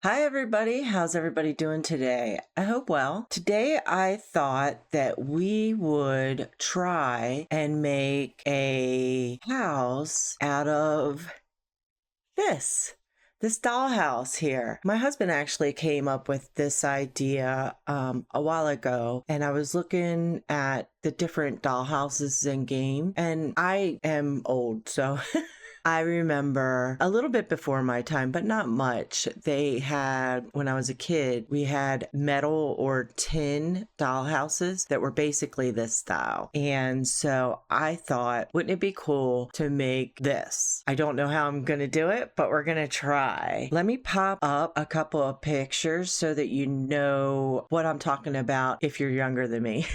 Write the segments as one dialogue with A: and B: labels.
A: Hi, everybody. How's everybody doing today? I hope well. Today, I thought that we would try and make a house out of this. This dollhouse here. My husband actually came up with this idea a while ago, and I was looking at the different dollhouses in game, and I am old, so I remember a little bit before my time, but not much. They had, when I was a kid, we had metal or tin dollhouses that were basically this style. And so I thought, wouldn't it be cool to make this? I don't know how I'm going to do it, but we're going to try. Let me pop up a couple of pictures so that you know what I'm talking about if you're younger than me.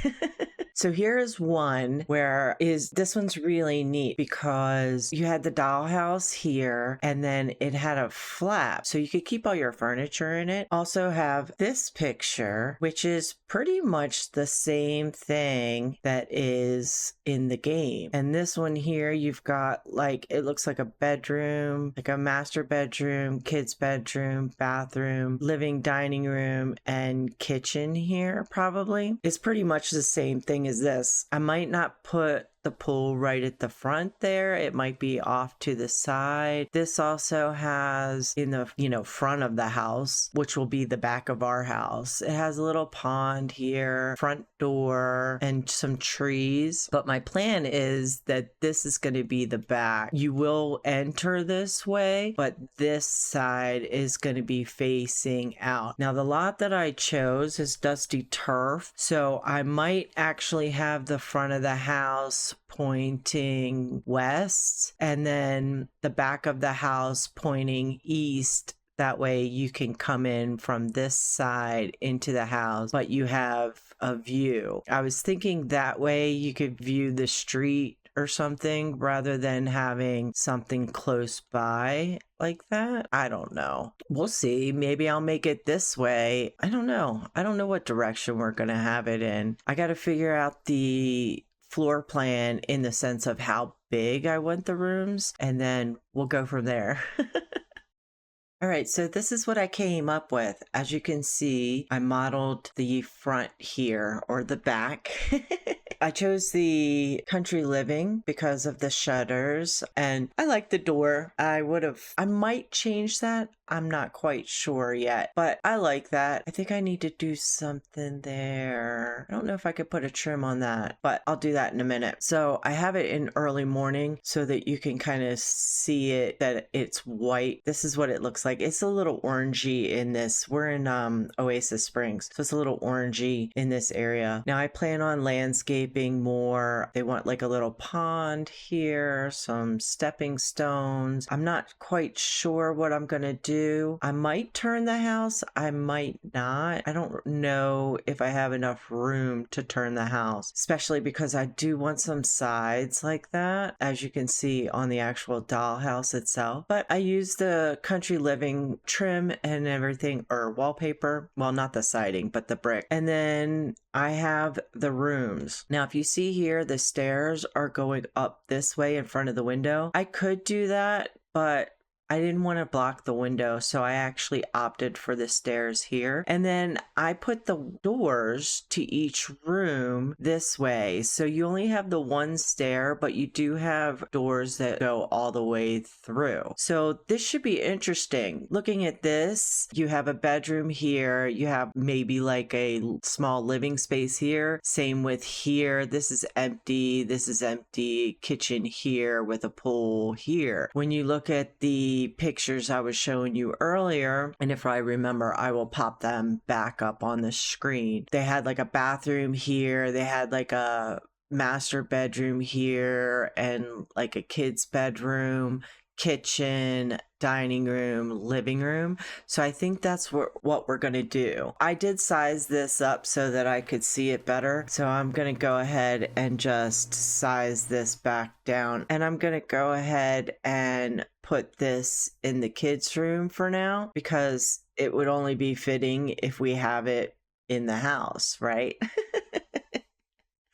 A: So here is one where this one's really neat because you had the dollhouse here and then it had a flap so you could keep all your furniture in it. Also have this picture, which is pretty much the same thing that is in the game. And this one here, you've got it looks like a bedroom, like a master bedroom, kids bedroom, bathroom, living dining room, and kitchen here probably. It's pretty much the same thing as this. I might not put the pool right at the front there. It might be off to the side. This also has in the, front of the house, which will be the back of our house. It has a little pond here, front door, and some trees. But my plan is that this is going to be the back. You will enter this way, but this side is going to be facing out. Now, the lot that I chose is dusty turf, so I might actually have the front of the house pointing west and then the back of the house pointing east. That way you can come in from this side into the house, but you have a view. I was thinking that way you could view the street or something rather than having something close by like that. I don't know. We'll see. Maybe I'll make it this way. I don't know. I don't know what direction we're going to have it in. I got to figure out the floor plan in the sense of how big I want the rooms, and then we'll go from there. All right, so this is what I came up with. As you can see, I modeled the front here, or the back. I chose the country living because of the shutters, and I like the door. I might change that. I'm not quite sure yet, but I like that. I think I need to do something there. I don't know if I could put a trim on that, but I'll do that in a minute. So I have it in early morning so that you can kind of see it, that it's white. This is what it looks like. It's a little orangey in this. We're in Oasis Springs, so it's a little orangey in this area. Now I plan on landscaping more. They want like a little pond here, some stepping stones. I'm not quite sure what I'm gonna do. I might turn the house, I might not. I don't know if I have enough room to turn the house, especially because I do want some sides like that, as you can see on the actual dollhouse itself. But I used the country living trim and everything, or wallpaper. Well, not the siding, but the brick. And then I have the rooms. Now, if you see here, the stairs are going up this way in front of the window. I could do that, but I didn't want to block the window, so I actually opted for the stairs here. And then I put the doors to each room this way. So you only have the one stair, but you do have doors that go all the way through. So this should be interesting. Looking at this, you have a bedroom here. You have maybe like a small living space here. Same with here. This is empty. This is empty. Kitchen here with a pool here. When you look at the pictures I was showing you earlier, and if I remember, I will pop them back up on the screen. They had like a bathroom here. They had like a master bedroom here and like a kid's bedroom, kitchen, dining room, living room. So I think that's what we're going to do. I did size this up so that I could see it better. So I'm going to go ahead and just size this back down. And I'm going to go ahead and put this in the kids' room for now, because it would only be fitting if we have it in the house, right?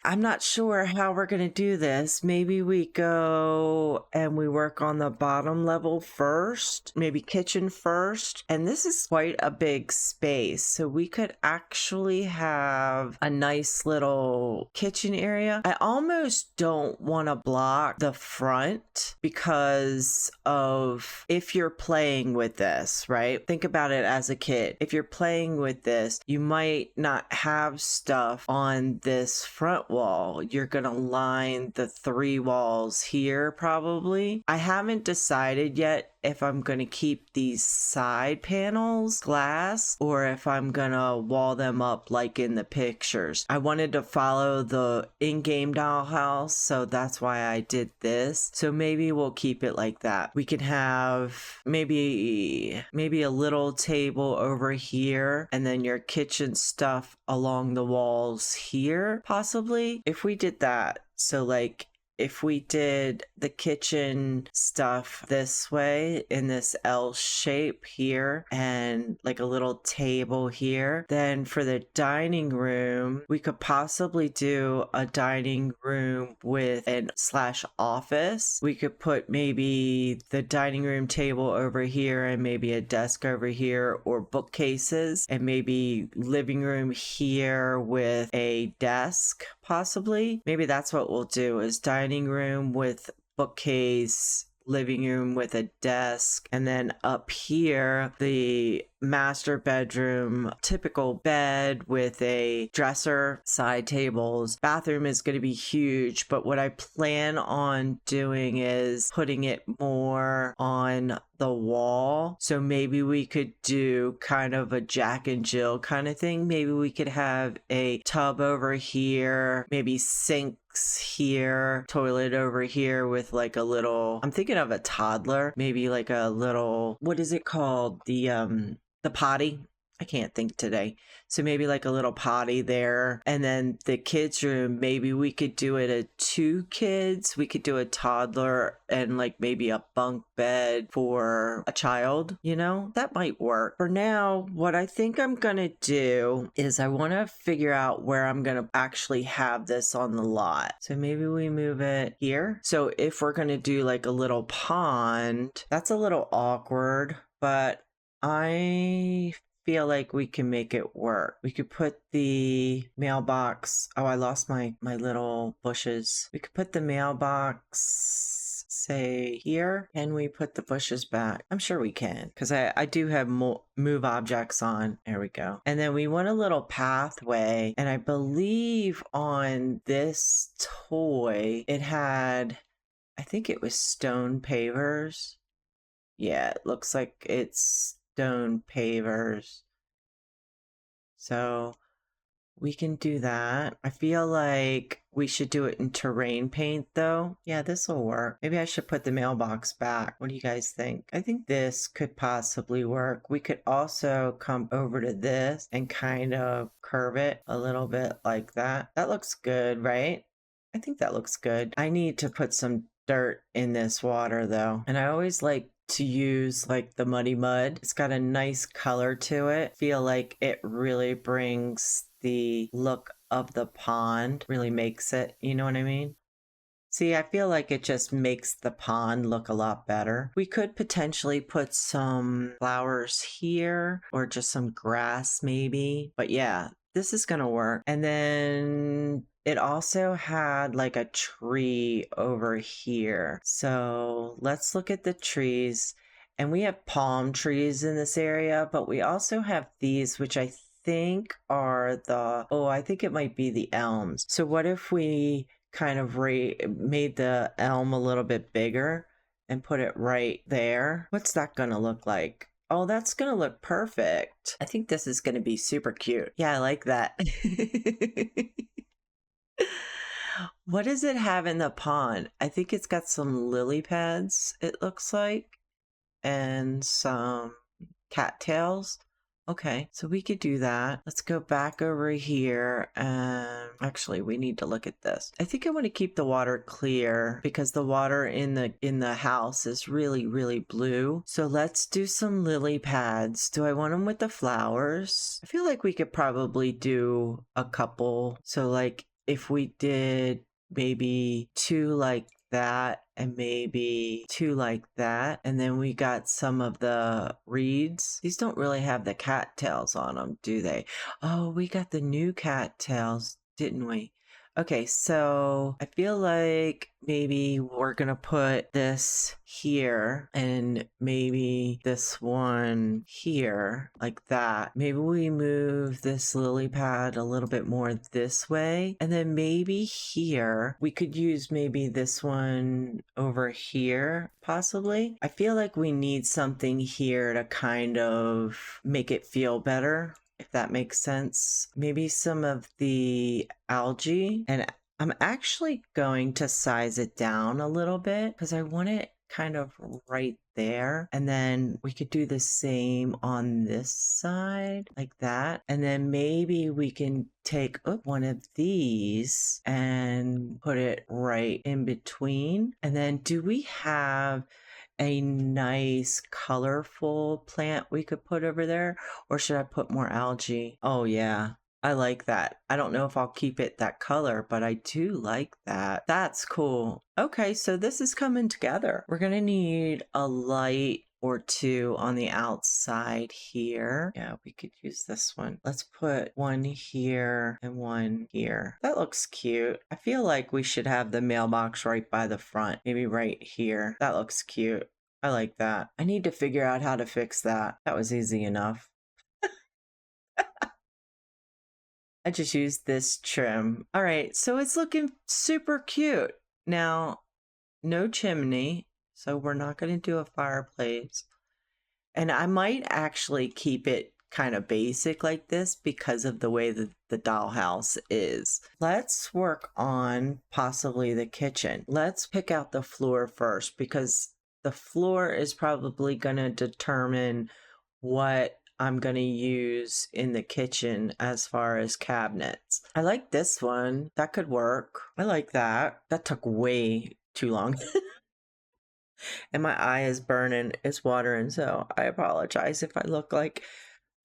A: I'm not sure how we're going to do this. Maybe we go and we work on the bottom level first, maybe kitchen first. And this is quite a big space. So we could actually have a nice little kitchen area. I almost don't want to block the front because of if you're playing with this, right? Think about it as a kid. If you're playing with this, you might not have stuff on this front wall. You're gonna line the 3 walls here probably. I haven't decided yet if I'm gonna keep these side panels glass or if I'm gonna wall them up like in the pictures. I wanted to follow the in-game dollhouse, so that's why I did this. So maybe we'll keep it like that. We can have maybe a little table over here and then your kitchen stuff along the walls here, possibly. If we did that, so like if we did the kitchen stuff this way in this L shape here and like a little table here, then for the dining room, we could possibly do a dining room with an / office. We could put maybe the dining room table over here and maybe a desk over here or bookcases and maybe living room here with a desk possibly. Maybe that's what we'll do is dining room with bookcase, living room with a desk, and then up here the master bedroom, typical bed with a dresser, side tables. Bathroom is going to be huge, but what I plan on doing is putting it more on the wall. So maybe we could do kind of a Jack and Jill kind of thing. Maybe we could have a tub over here, maybe sinks here, toilet over here with like a little, I'm thinking of a toddler, maybe like a little, what is it called? The potty. I can't think today. So maybe like a little potty there. And then the kids room, maybe we could do it at 2 kids. We could do a toddler and like maybe a bunk bed for a child, you know, that might work. For now, what I think I'm going to do is I want to figure out where I'm going to actually have this on the lot. So maybe we move it here. So if we're going to do like a little pond, that's a little awkward, but I feel like we can make it work. We could put the mailbox. Oh, I lost my little bushes. We could put the mailbox, say here, and we put the bushes back. I'm sure we can because I do have move objects on. There we go. And then we want a little pathway. And I believe on this toy, it had, I think it was stone pavers. Yeah, it looks like it's stone pavers. So we can do that. I feel like we should do it in terrain paint though. Yeah, this will work. Maybe I should put the mailbox back. What do you guys think? I think this could possibly work. We could also come over to this and kind of curve it a little bit like that. That looks good, right? I think that looks good. I need to put some dirt in this water though. And I always like to use like the muddy mud. It's got a nice color to it. Feel like it really brings the look of the pond, really makes it, you know what I mean? See, I feel like it just makes the pond look a lot better. We could potentially put some flowers here or just some grass maybe. But yeah, this is gonna work. And then it also had like a tree over here. So let's look at the trees. And we have palm trees in this area, but we also have these, which I think are I think it might be the elms. So what if we kind of made the elm a little bit bigger and put it right there? What's that gonna look like? Oh, that's gonna look perfect. I think this is gonna be super cute. Yeah, I like that. What does it have in the pond? I think it's got some lily pads, it looks like, and some cattails. Okay, so we could do that. Let's go back over here and actually we need to look at this. I think I want to keep the water clear because the water in the house is really, really blue. So let's do some lily pads. Do I want them with the flowers? I feel like we could probably do a couple. So like if we did maybe 2 like that and maybe 2 like that, and then we got some of the reeds. These don't really have the cattails on them, do they? Oh, we got the new cattails, didn't we? Okay, so I feel like maybe we're gonna put this here and maybe this one here, like that. Maybe we move this lily pad a little bit more this way. And then maybe here, we could use maybe this one over here, possibly. I feel like we need something here to kind of make it feel better, if that makes sense. Maybe some of the algae, and I'm actually going to size it down a little bit because I want it kind of right there. And then we could do the same on this side like that. And then maybe we can take one of these and put it right in between. And then do we have a nice colorful plant we could put over there, or should I put more algae? Oh yeah, I like that. I don't know if I'll keep it that color, but I do like that. That's cool. Okay, so this is coming together. We're gonna need a light or 2 on the outside here. Yeah, we could use this one. Let's put one here and one here. That looks cute. I feel like we should have the mailbox right by the front, maybe right here. That looks cute. I like that. I need to figure out how to fix that. That was easy enough. I just used this trim. All right, so it's looking super cute. Now, no chimney, so we're not going to do a fireplace. And I might actually keep it kind of basic like this because of the way that the dollhouse is. Let's work on possibly the kitchen. Let's pick out the floor first because the floor is probably going to determine what I'm going to use in the kitchen as far as cabinets. I like this one. That could work. I like that. That took way too long. And my eye is burning, it's watering, so I apologize if I look like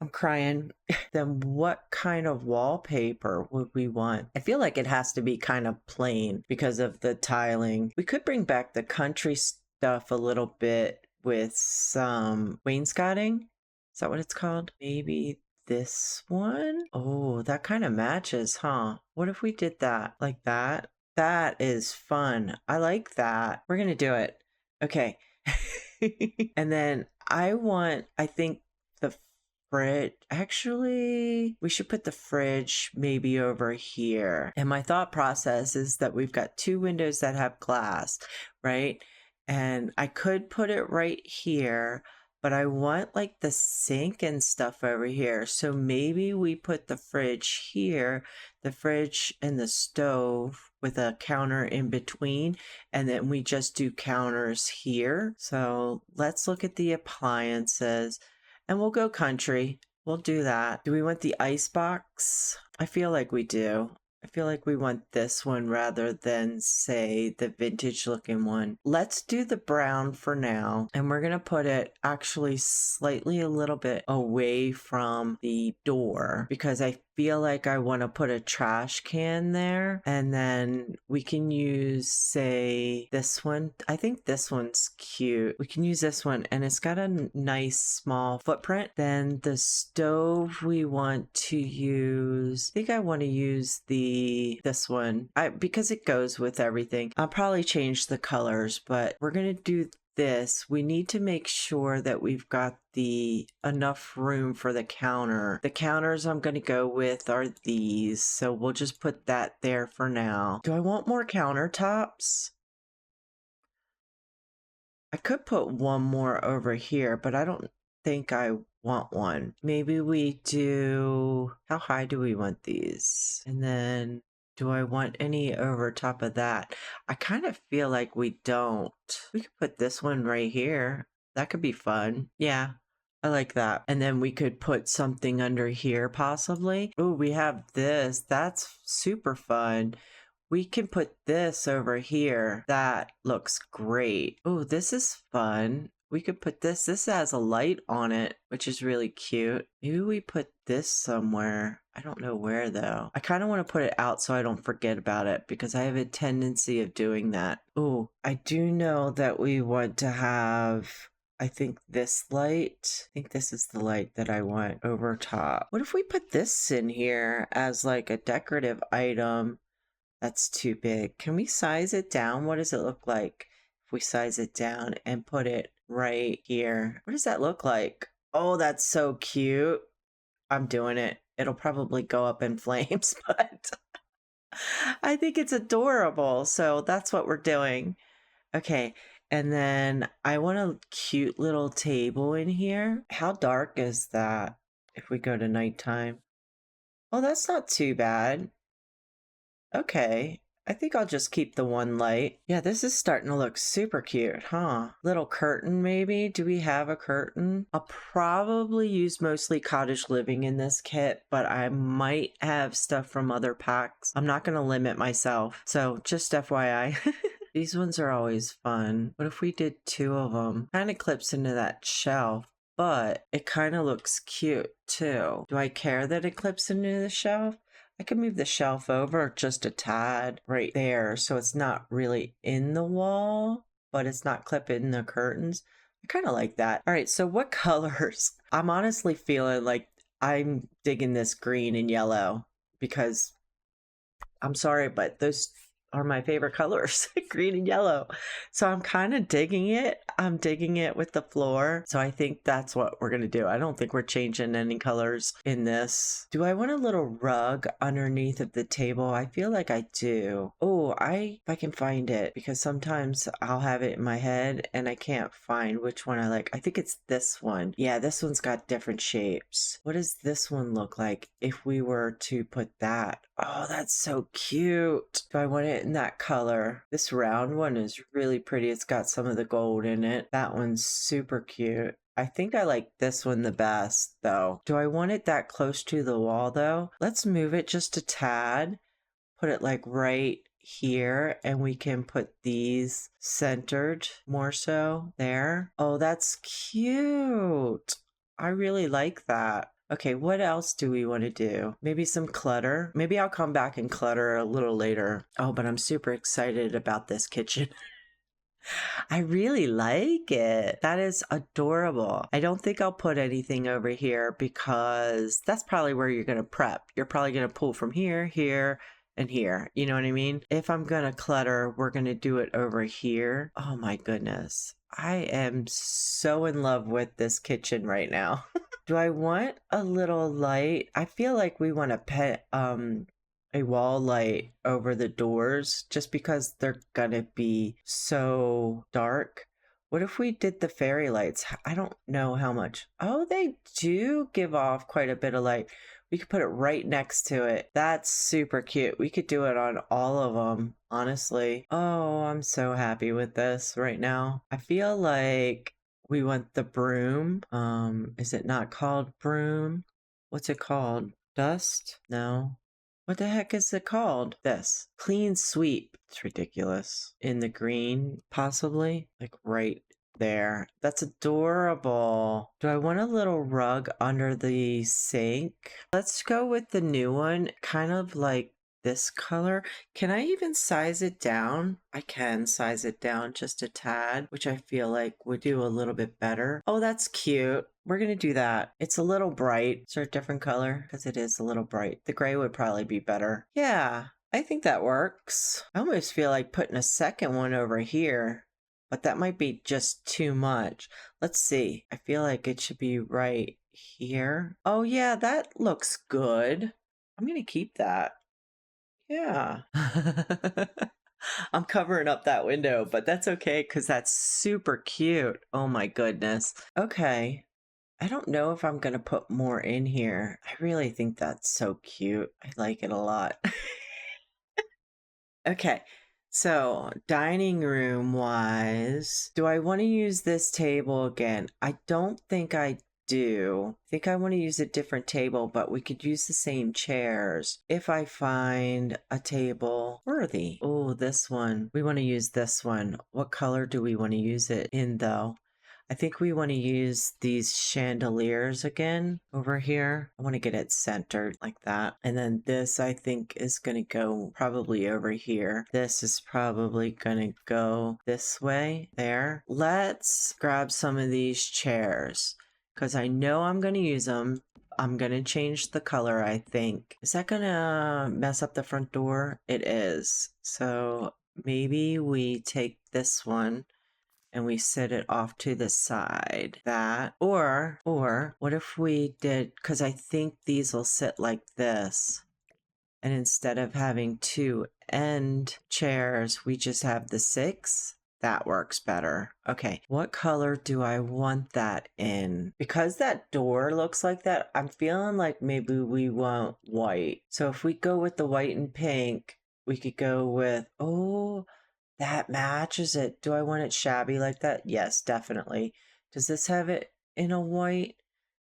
A: I'm crying. Then what kind of wallpaper would we want? I feel like it has to be kind of plain because of the tiling. We could bring back the country stuff a little bit with some wainscoting. Is that what it's called? Maybe this one? Oh, that kind of matches, huh? What if we did that like that? That is fun. I like that. We're gonna do it. Okay. And then I think the fridge, actually, we should put the fridge maybe over here. And my thought process is that we've got 2 windows that have glass, right? And I could put it right here, but I want like the sink and stuff over here. So maybe we put the fridge here, the fridge and the stove with a counter in between, and then we just do counters here. So let's look at the appliances and we'll go country. We'll do that. Do we want the ice box? I feel like we do. I feel like we want this one rather than, say, the vintage looking one. Let's do the brown for now. And we're going to put it actually slightly a little bit away from the door because I feel like I want to put a trash can there. And then we can use, say, this one. I think this one's cute. We can use this one and it's got a nice small footprint. Then the stove we want to use, I think I want to use this one because it goes with everything. I'll probably change the colors, but we're going to do this. We need to make sure that we've got enough room for the counter. The counters I'm going to go with are these, so we'll just put that there for now. Do I want more countertops? I could put one more over here, but I don't think I want one. Maybe we do, how high do we want these? And then do I want any over top of that? I kind of feel like we don't. We could put this one right here. That could be fun. Yeah, I like that. And then we could put something under here possibly. Oh, we have this. That's super fun. We can put this over here. That looks great. Oh, this is fun. We could put this. This has a light on it, which is really cute. Maybe we put this somewhere. I don't know where though. I kind of want to put it out so I don't forget about it because I have a tendency of doing that. Oh, I do know that we want to have, I think this light. I think this is the light that I want over top. What if we put this in here as like a decorative item? That's too big. Can we size it down? What does it look like if we size it down and put it right here? What does that look like? Oh, that's so cute. I'm doing it. It'll probably go up in flames, but I think it's adorable. So that's what we're doing. Okay. And then I want a cute little table in here. How dark is that if we go to nighttime? Oh, that's not too bad. Okay. I think I'll just keep the one light. Yeah, this is starting to look super cute, huh? Little curtain maybe? Do we have a curtain? I'll probably use mostly cottage living in this kit, but I might have stuff from other packs. I'm not going to limit myself. So just FYI. These ones are always fun. What if we did 2 of them? Kind of clips into that shelf, but it kind of looks cute too. Do I care that it clips into the shelf? I can move the shelf over just a tad right there so it's not really in the wall, but it's not clipping the curtains. I kind of like that. All right, so what colors? I'm honestly feeling like I'm digging this green and yellow because I'm sorry, but those are my favorite colors, green and yellow. So I'm kind of digging it. I'm digging it with the floor. So I think that's what we're going to do. I don't think we're changing any colors in this. Do I want a little rug underneath of the table? I feel like I do. Oh, if I can find it, because sometimes I'll have it in my head and I can't find which one I like. I think it's this one. Yeah, this one's got different shapes. What does this one look like if we were to put that? Oh, that's so cute. Do I want it in that color? This round one is really pretty. It's got some of the gold in it. That one's super cute. I think I like this one the best though. Do I want it that close to the wall though? Let's move it just a tad. Put it like right here and we can put these centered more so there. Oh, that's cute. I really like that. Okay, what else do we want to do? Maybe some clutter. Maybe I'll come back and clutter a little later. Oh, but I'm super excited about this kitchen. I really like it. That is adorable. I don't think I'll put anything over here because that's probably where you're going to prep. You're probably going to pull from here, here, and here. You know what I mean? If I'm going to clutter, we're going to do it over here. Oh my goodness. I am so in love with this kitchen right now. Do I want a little light? I feel like we want to put a wall light over the doors just because they're gonna be so dark. What if we did the fairy lights? I don't know how much. Oh, they do give off quite a bit of light. We could put it right next to it. That's super cute. We could do it on all of them, honestly. Oh, I'm so happy with this right now. I feel like we want the broom. Is it not called broom? What's it called? Dust? No. What the heck is it called? This. Clean sweep. It's ridiculous. In the green, possibly. Like right there. That's adorable. Do I want a little rug under the sink? Let's go with the new one. Kind of like this color. Can I even size it down? I can size it down just a tad, which I feel like would do a little bit better. Oh, that's cute. We're going to do that. It's a little bright. Is there a different color? Because it is a little bright. The gray would probably be better. Yeah, I think that works. I almost feel like putting a second one over here, but that might be just too much. Let's see. I feel like it should be right here. Oh yeah, that looks good. I'm going to keep that. Yeah. I'm covering up that window, but that's okay because that's super cute. Oh my goodness. Okay. I don't know if I'm going to put more in here. I really think that's so cute. I like it a lot. Okay. So, dining room wise, do I want to use this table again? I don't think I do. I think I want to use a different table, but we could use the same chairs if I find a table worthy. Oh, this one. We want to use this one. What color do we want to use it in though? I think we want to use these chandeliers again over here. I want to get it centered like that. And then this, I think, is going to go probably over here. This is probably going to go this way, there. Let's grab some of these chairs because I know I'm going to use them. I'm going to change the color, I think. Is that going to mess up the front door? It is. So maybe we take this one and we set it off to the side. That, or what if we did, because I think these will sit like this. And instead of having two end chairs, we just have the 6. That works better. Okay, what color do I want that in? Because that door looks like that, I'm feeling like maybe we want white. So if we go with the white and pink, we could go with, oh, that matches it. Do I want it shabby like that? Yes, definitely. Does this have it in a white?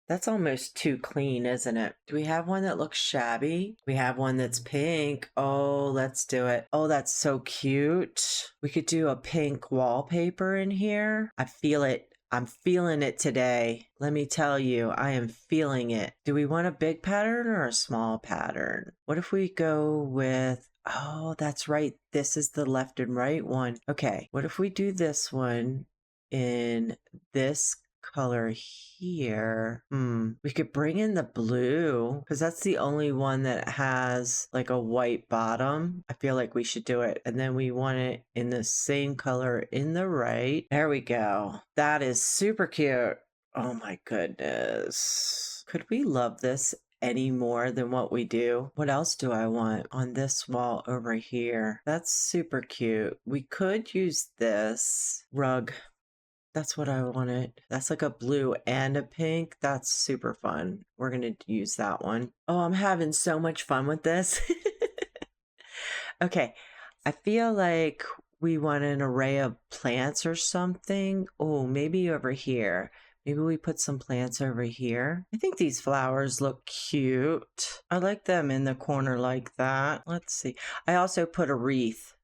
A: That's almost too clean, isn't it? Do we have one that looks shabby? We have one that's pink. Oh, let's do it. Oh, that's so cute. We could do a pink wallpaper in here. I feel it. I'm feeling it today. Let me tell you, I am feeling it. Do we want a big pattern or a small pattern? What if we go with, oh, that's right. This is the left and right one. Okay, what if we do this one in this color here? We could bring in the blue because that's the only one that has like a white bottom. I feel like we should do it. And then we want it in the same color in the right. There we go. That is super cute. Oh my goodness. Could we love this any more than what we do? What else do I want on this wall over here? That's super cute. We could use this rug. That's what I wanted. That's like a blue and a pink. That's super fun. We're going to use that one. Oh, I'm having so much fun with this. Okay. I feel like we want an array of plants or something. Oh, maybe over here. Maybe we put some plants over here. I think these flowers look cute. I like them in the corner like that. Let's see. I also put a wreath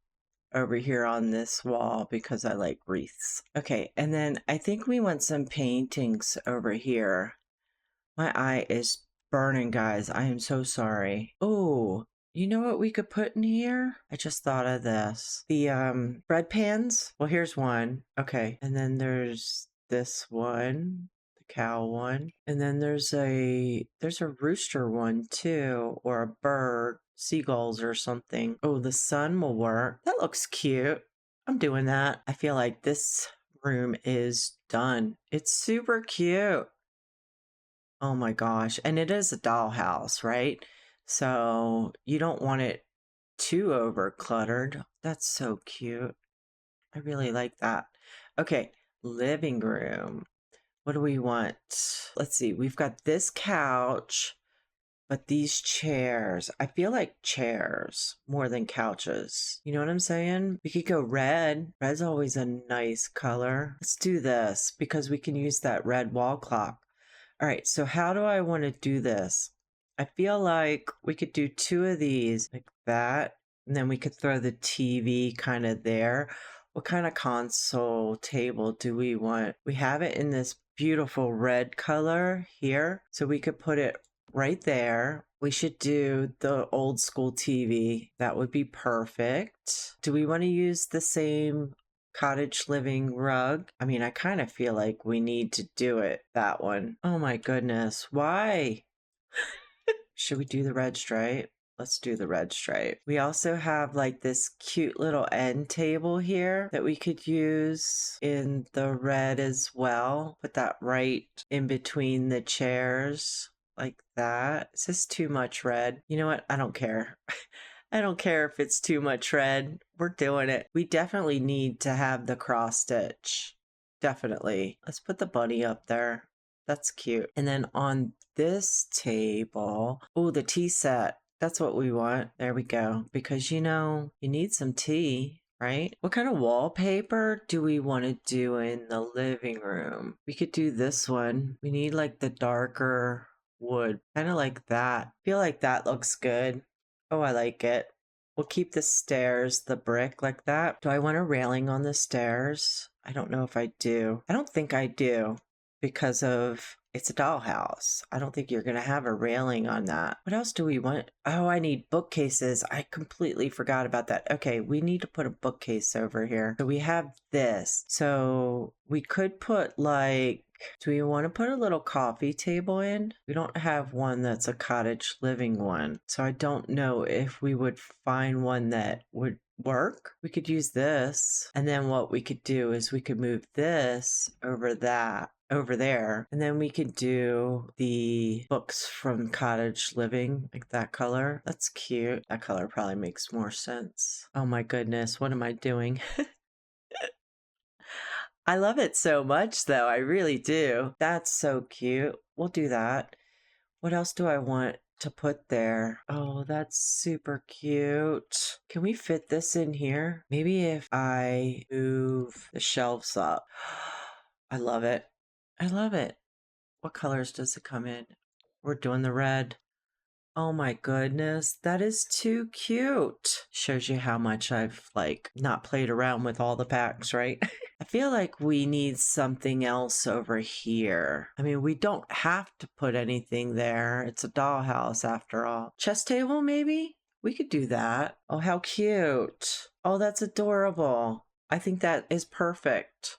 A: over here on this wall because I like wreaths. Okay, and then I think we want some paintings over here. My eye is burning, guys. I am so sorry. Oh, you know what we could put in here? I just thought of this. The bread pans. Well, here's one. Okay, and then there's this one, the cow one, and then there's a rooster one too, or a bird, seagulls or something. Oh, the sun will work. That looks cute. I'm doing that. I feel like this room is done. It's super cute. Oh my gosh. And it is a dollhouse, right? So you don't want it too over cluttered. That's so cute. I really like that. Okay, living room. What do we want? Let's see. We've got this couch, but these chairs. I feel like chairs more than couches. You know what I'm saying? We could go red. Red's always a nice color. Let's do this because we can use that red wall clock. All right, so how do I want to do this? I feel like we could do 2 of these like that, and then we could throw the TV kind of there. What kind of console table do we want? We have it in this beautiful red color here, so we could put it right there. We should do the old school TV. That would be perfect. Do we want to use the same cottage living rug? I mean, I kind of feel like we need to do it, that one. Oh my goodness, why? Should we do the red stripe? Let's do the red stripe. We also have like this cute little end table here that we could use in the red as well. Put that right in between the chairs like that. Is this too much red? You know what? I don't care. I don't care if it's too much red. We're doing it. We definitely need to have the cross stitch. Definitely. Let's put the bunny up there. That's cute. And then on this table, oh, the tea set. That's what we want. There we go. Because, you know, you need some tea, right? What kind of wallpaper do we want to do in the living room? We could do this one. We need like the darker wood, kind of like that. I feel like that looks good. Oh, I like it. We'll keep the stairs, the brick like that. Do I want a railing on the stairs? I don't know if I do. I don't think I do because of it's a dollhouse. I don't think you're going to have a railing on that. What else do we want? Oh, I need bookcases. I completely forgot about that. Okay, we need to put a bookcase over here. So we have this. So we could put like, do we want to put a little coffee table in? We don't have one that's a cottage living one. So I don't know if we would find one that would work. We could use this. And then what we could do is we could move this over there, and then we could do the books from cottage living, like that color. That's cute. That color probably makes more sense. Oh my goodness, what am I doing? I love it so much though. I really do. That's so cute. We'll do that. What else do I want to put there? Oh, that's super cute. Can we fit this in here? Maybe if I move the shelves up. I love it. I love it. What colors does it come in? We're doing the red. Oh my goodness, that is too cute. Shows you how much I've like not played around with all the packs, right? I feel like we need something else over here. I mean, we don't have to put anything there. It's a dollhouse after all. Chess table, maybe? We could do that. Oh, how cute. Oh, that's adorable. I think that is perfect.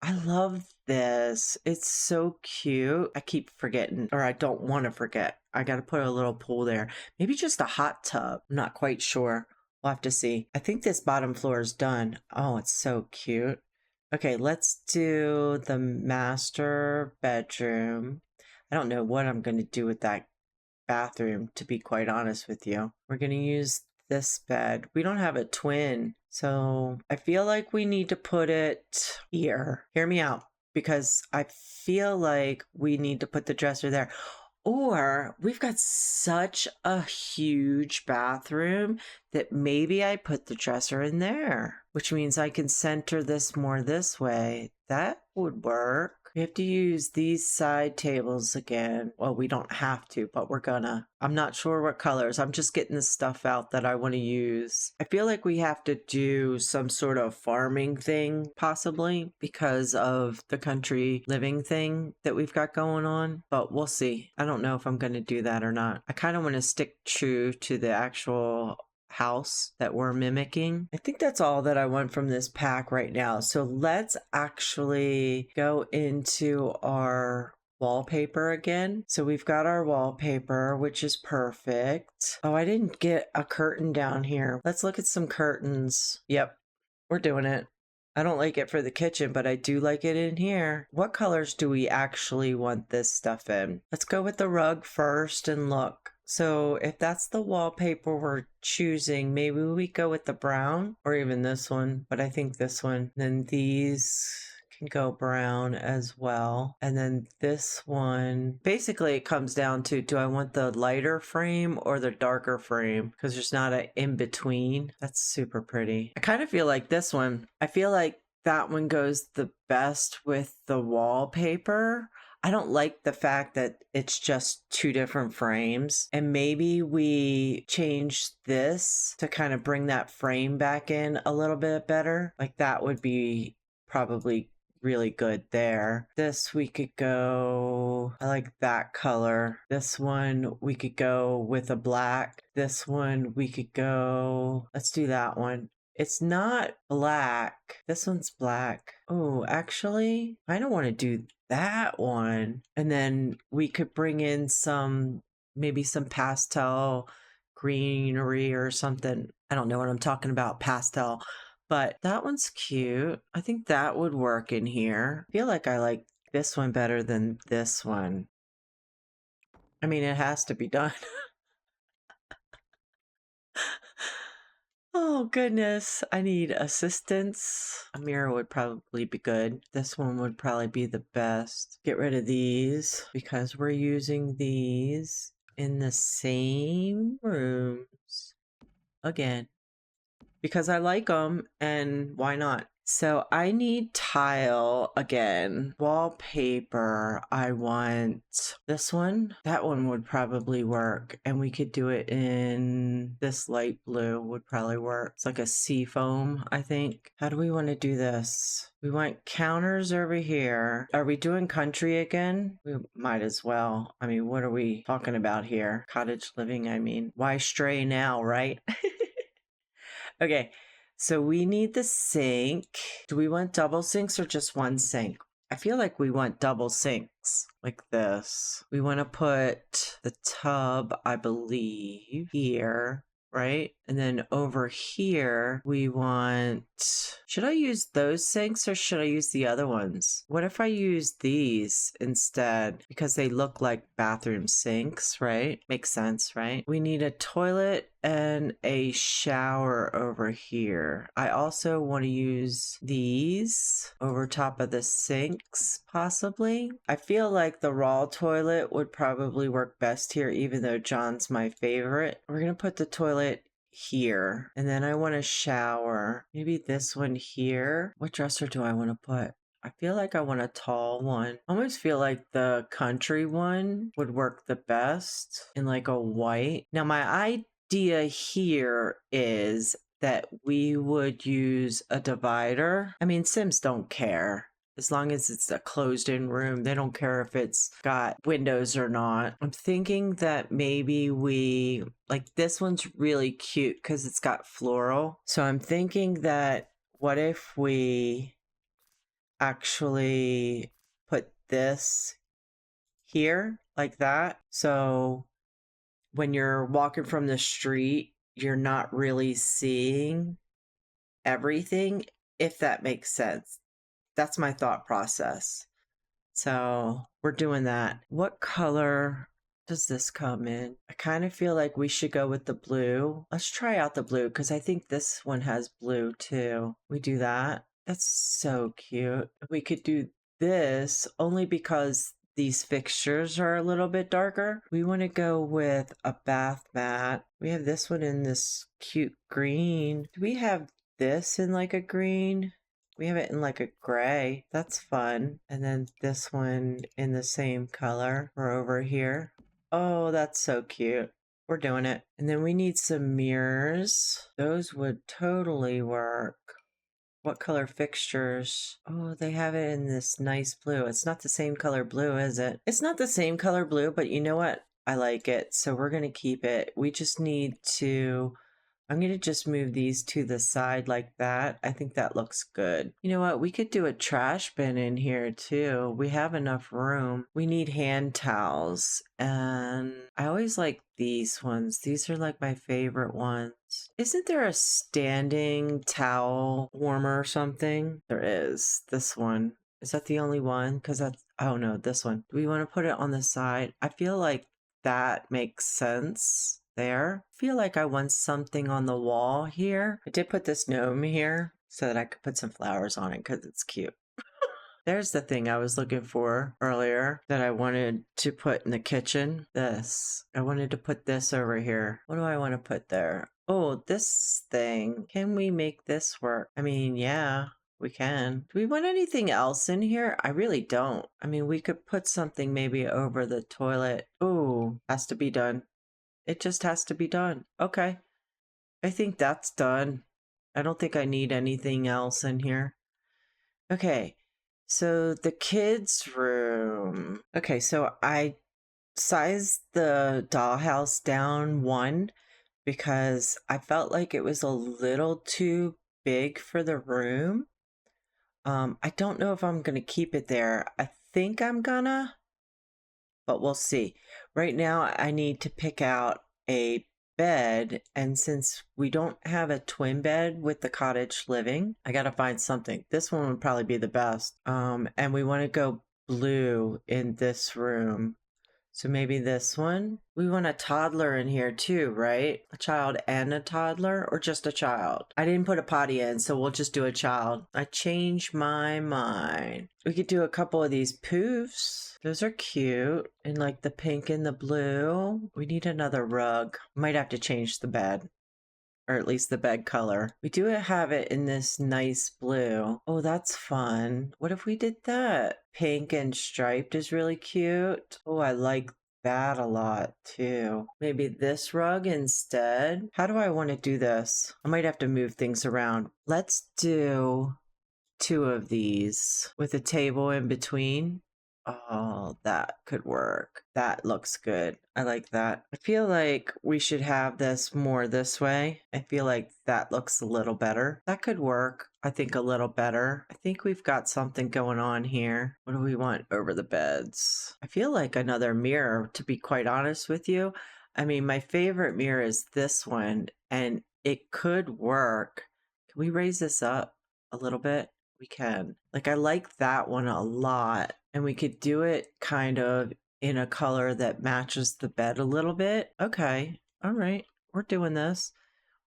A: I love this. It's so cute. I keep forgetting, or I don't want to forget. I got to put a little pool there. Maybe just a hot tub. I'm not quite sure. We'll have to see. I think this bottom floor is done. Oh, it's so cute. Okay, let's do the master bedroom. I don't know what I'm going to do with that bathroom, to be quite honest with you. We're going to use this bed. We don't have a twin, so I feel like we need to put it here. Hear me out, because I feel like we need to put the dresser there. Or we've got such a huge bathroom that maybe I put the dresser in there, which means I can center this more this way. That would work. We have to use these side tables again. Well, we don't have to, but we're gonna. I'm not sure what colors. I'm just getting the stuff out that I want to use. I feel like we have to do some sort of farming thing, possibly, because of the country living thing that we've got going on, but we'll see. I don't know if I'm going to do that or not. I kind of want to stick true to the actual house that we're mimicking. I think that's all that I want from this pack right now. So let's actually go into our wallpaper again. So we've got our wallpaper, which is perfect. Oh, I didn't get a curtain down here. Let's look at some curtains. Yep, we're doing it. I don't like it for the kitchen, but I do like it in here. What colors do we actually want this stuff in? Let's go with the rug first and look. So if that's the wallpaper we're choosing, maybe we go with the brown or even this one, but I think this one. Then these can go brown as well. And then this one, basically it comes down to, do I want the lighter frame or the darker frame? Because there's not an in between. That's super pretty. I kind of feel like this one, I feel like that one goes the best with the wallpaper. I don't like the fact that it's just two different frames, and maybe we change this to kind of bring that frame back in a little bit better. Like that would be probably really good there. This we could go, I like that color. This one we could go with a black. This one we could go, let's do that one. It's not black. This one's black. Oh, actually, I don't want to do that one. And then we could bring in some, maybe some pastel greenery or something. I don't know what I'm talking about, pastel, but that one's cute. I think that would work in here. I feel like I like this one better than this one. I mean, it has to be done. Oh goodness, I need assistance. A mirror would probably be good. This one would probably be the best. Get rid of these because we're using these in the same rooms again. Because I like them, and why not? So I need tile again. Wallpaper. I want this one. That one would probably work. And we could do it in this light blue would probably work. It's like a sea foam, I think. How do we want to do this? We want counters over here. Are we doing country again? We might as well. I mean, what are we talking about here? Cottage living, I mean. Why stray now, right? Okay. So we need the sink. Do we want double sinks or just one sink? I feel like we want double sinks like this. We want to put the tub, I believe, here, right? And then over here, we want... Should I use those sinks or should I use the other ones? What if I use these instead? Because they look like bathroom sinks, right? Makes sense, right? We need a toilet and a shower over here. I also want to use these over top of the sinks, possibly. I feel like the raw toilet would probably work best here, even though John's my favorite. We're going to put the toilet here. And then I want a shower. Maybe this one here. What dresser do I want to put? I feel like I want a tall one. I almost feel like the country one would work the best in like a white. Now my idea here is that we would use a divider. I mean, Sims don't care. As long as it's a closed-in room, they don't care if it's got windows or not. I'm thinking that maybe we, like this one's really cute because it's got floral. So I'm thinking that what if we actually put this here like that? So when you're walking from the street, you're not really seeing everything, if that makes sense. That's my thought process. So we're doing that. What color does this come in? I kind of feel like we should go with the blue. Let's try out the blue because I think this one has blue too. We do that. That's so cute. We could do this only because these fixtures are a little bit darker. We want to go with a bath mat. We have this one in this cute green. Do we have this in like a green? We have it in like a gray. That's fun. And then this one in the same color. We're over here. Oh, that's so cute. We're doing it. And then we need some mirrors. Those would totally work. What color fixtures? Oh, they have it in this nice blue. It's not the same color blue, is it? It's not the same color blue, but you know what? I like it. So we're going to keep it. We just need to... I'm going to just move these to the side like that. I think that looks good. You know what? We could do a trash bin in here too. We have enough room. We need hand towels. And I always like these ones. These are like my favorite ones. Isn't there a standing towel warmer or something? There is. This one. Is that the only one? Because that's... Oh no, this one. Do we want to put it on the side? I feel like that makes sense. There. I feel like I want something on the wall here. I did put this gnome here so that I could put some flowers on it because it's cute. There's the thing I was looking for earlier that I wanted to put in the kitchen. This. I wanted to put this over here. What do I want to put there? Oh, this thing. Can we make this work? I mean, yeah. We can. Do we want anything else in here? I really don't. I mean, we could put something maybe over the toilet. Oh, has to be done. It just has to be done. Okay. I think that's done. I don't think I need anything else in here. Okay. So the kids' room. Okay, so I sized the dollhouse down 1 because I felt like it was a little too big for the room. I don't know if I'm going to keep it there. I think I'm gonna, but we'll see. Right now, I need to pick out a bed, and since we don't have a twin bed with the cottage living, I gotta find something. This one would probably be the best. And we want to go blue in this room. So maybe this one. We want a toddler in here too, right? A child and a toddler, or just a child? I didn't put a potty in, so we'll just do a child. I changed my mind. We could do a couple of these poofs. Those are cute. And like the pink and the blue. We need another rug. Might have to change the bed. or at least the bed color. We do have it in this nice blue. Oh, that's fun. What if we did that? Pink and striped is really cute. Oh, I like that a lot too. Maybe this rug instead. How do I want to do this? I might have to move things around. Let's do 2 of these with a table in between. Oh, that could work. That looks good. I like that. I feel like we should have this more this way. I feel like that looks a little better. That could work, I think, a little better. I think we've got something going on here. What do we want over the beds? I feel like another mirror, to be quite honest with you. I mean, my favorite mirror is this one, and it could work. Can we raise this up a little bit? We can. Like, I like that one a lot. And we could do it kind of in a color that matches the bed a little bit. Okay. All right. We're doing this.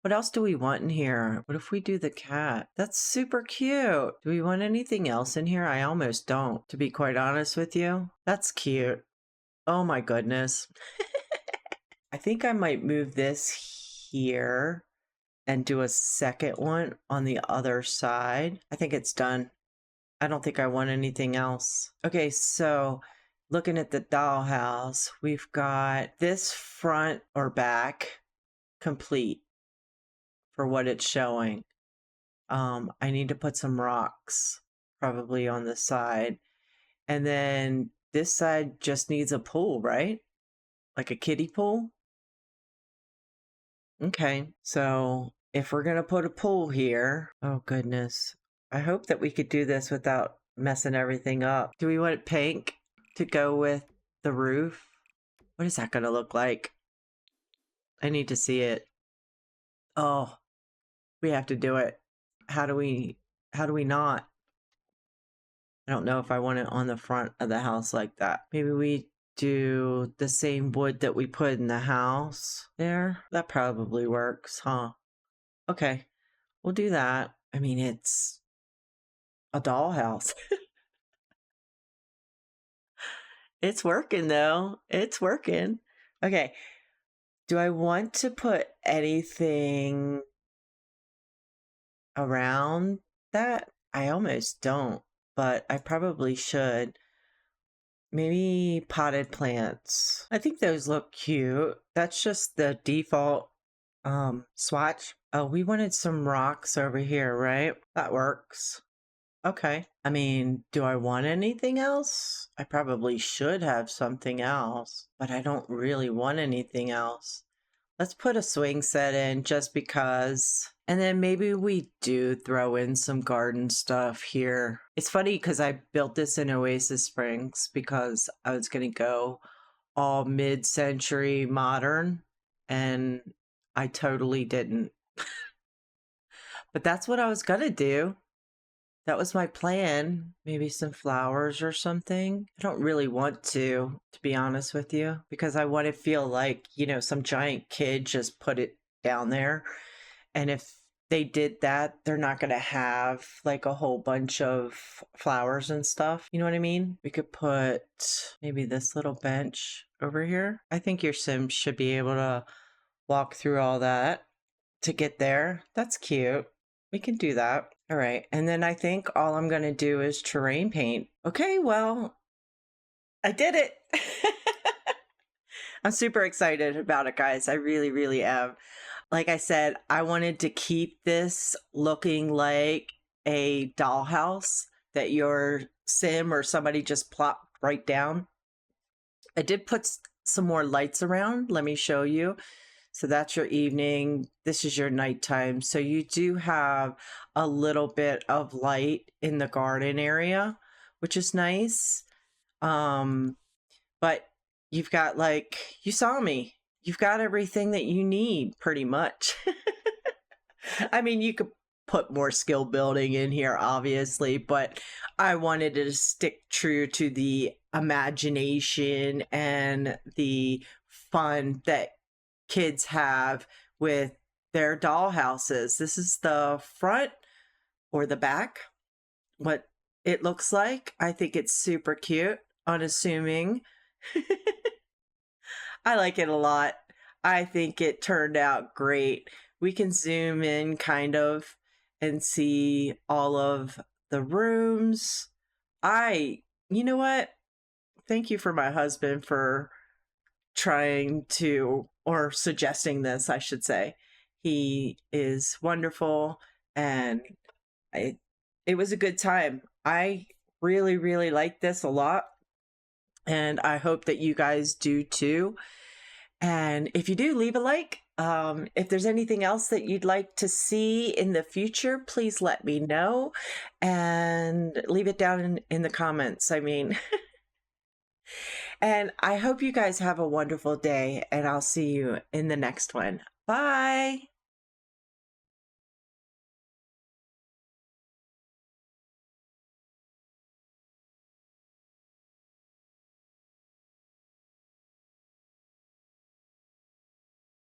A: What else do we want in here? What if we do the cat? That's super cute. Do we want anything else in here? I almost don't, to be quite honest with you. That's cute. Oh my goodness. I think I might move this here and do a second one on the other side. I think it's done. I don't think I want anything else. Okay, so looking at the dollhouse, we've got this front or back complete for what it's showing. I need to put some rocks probably on the side. And then this side just needs a pool, right? Like a kiddie pool? Okay, so if we're going to put a pool here, oh goodness. I hope that we could do this without messing everything up. Do we want it pink to go with the roof? What is that going to look like? I need to see it. Oh, we have to do it. How do we not? I don't know if I want it on the front of the house like that. Maybe we do the same wood that we put in the house there. That probably works, huh? Okay, we'll do that. I mean, it's a dollhouse. It's working though. It's working. Okay. Do I want to put anything around that? I almost don't, but I probably should. Maybe potted plants. I think those look cute. That's just the default swatch. Oh, we wanted some rocks over here, right? That works. Okay. I mean, do I want anything else? I probably should have something else, but I don't really want anything else. Let's put a swing set in just because. And then maybe we do throw in some garden stuff here. It's funny because I built this in Oasis Springs because I was going to go all mid-century modern, and I totally didn't. But that's what I was going to do. That was my plan. Maybe some flowers or something. I don't really want to be honest with you, because I want to feel like, you know, some giant kid just put it down there. And if they did that, they're not going to have like a whole bunch of flowers and stuff. You know what I mean? We could put maybe this little bench over here. I think your Sims should be able to walk through all that to get there. That's cute. We can do that. All right. And then I think all I'm going to do is terrain paint. Okay, well, I did it. I'm super excited about it, guys. I really, really am. Like I said, I wanted to keep this looking like a dollhouse that your sim or somebody just plopped right down. I did put some more lights around. Let me show you. So that's your evening. This is your nighttime. So you do have a little bit of light in the garden area, which is nice. But you've got, like, you saw me. You've got everything that you need pretty much. I mean, you could put more skill building in here, obviously, but I wanted to stick true to the imagination and the fun that kids have with their dollhouses. This is the front or the back, what it looks like. I think it's super cute, unassuming. I like it a lot. I think it turned out great. we can zoom in kind of and see all of the rooms. You know what? Thank you for my husband for trying to, or suggesting this, I should say. He is wonderful, and it was a good time. I really, really like this a lot, and I hope that you guys do too. And if you do, leave a like. If there's anything else that you'd like to see in the future, please let me know and leave it down in the comments. I mean, and I hope you guys have a wonderful day, and I'll see you in the next one. Bye.